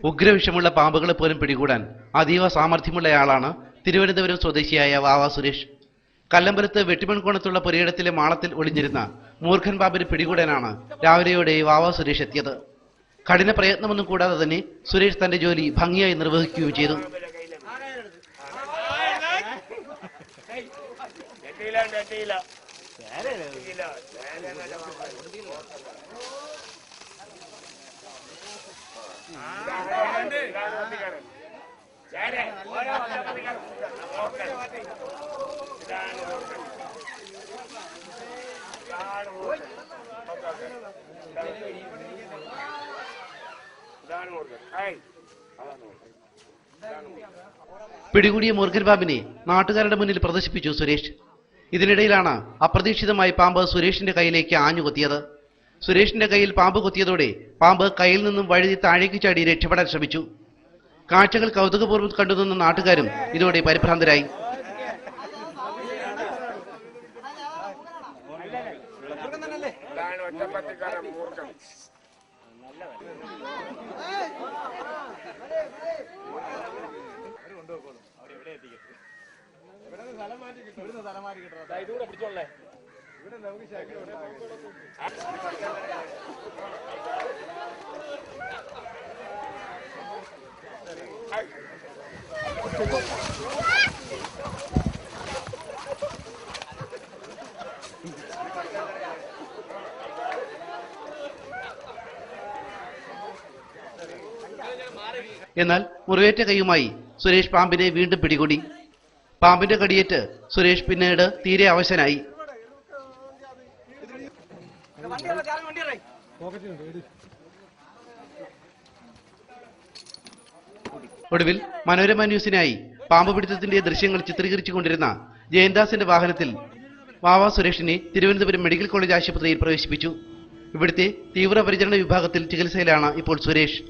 ഉഗ്രവിഷമുള്ള പാമ്പുകളെ പോലും പിടികൂടാൻ അതീവ സാമർഥ്യമുള്ളയാളാണ് തിരുവനന്തപുരം സ്വദേശിയായ വാവ സുരേഷ്. കല്ലമ്പലത്ത് വെട്ടിമൺകോണത്തുള്ള പുരയിടത്തിലെ മാളത്തിൽ ഒളിഞ്ഞിരുന്ന മൂർഖൻ പാമ്പിനെ പിടികൂടാനാണ് രാവിലെയോടെ വാവ സുരേഷ് എത്തിയത്. കഠിന പ്രയത്നമൊന്നും കൂടാതെ തന്നെ സുരേഷ് തന്റെ ജോലി ഭംഗിയായി നിർവഹിക്കുകയും ചെയ്തു. പിടികൂടിയ മൂർഖൻ പാമ്പിനെ നാട്ടുകാരുടെ മുന്നിൽ പ്രദർശിപ്പിച്ചു സുരേഷ്. ഇതിനിടയിലാണ് അപ്രതീക്ഷിതമായി പാമ്പ് സുരേഷിന്റെ കയ്യിലേക്ക് ആഞ്ഞുകൊത്തിയത്. സുരേഷിന്റെ കയ്യിൽ പാമ്പ് കൊത്തിയതോടെ പാമ്പ് കയ്യിൽ നിന്നും വഴുതി താഴേക്ക് ചാടി രക്ഷപ്പെടാൻ ശ്രമിച്ചു. കാഴ്ചകൾ കൗതുകപൂർവ്വം കണ്ടുനിന്ന നാട്ടുകാരും ഇതോടെ പരിഭ്രാന്തരായി. എന്നാൽ മുറിവേറ്റ കൈയുമായി സുരേഷ് പാമ്പിനെ വീണ്ടും പിടികൂടി. പാമ്പിന്റെ കടിയേറ്റ് സുരേഷ് പിന്നീട് തീരെ അവശനായി. ഒടുവിൽ മനോരമ ന്യൂസിനായി പാമ്പ് പിടുത്തത്തിന്റെ ദൃശ്യങ്ങൾ ചിത്രീകരിച്ചുകൊണ്ടിരുന്ന ജയന്താസിന്റെ വാഹനത്തിൽ വാവ സുരേഷിനെ തിരുവനന്തപുരം മെഡിക്കൽ കോളേജ് ആശുപത്രിയിൽ പ്രവേശിപ്പിച്ചു. ഇവിടുത്തെ തീവ്രപരിചരണ വിഭാഗത്തിൽ ചികിത്സയിലാണ് ഇപ്പോൾ സുരേഷ്.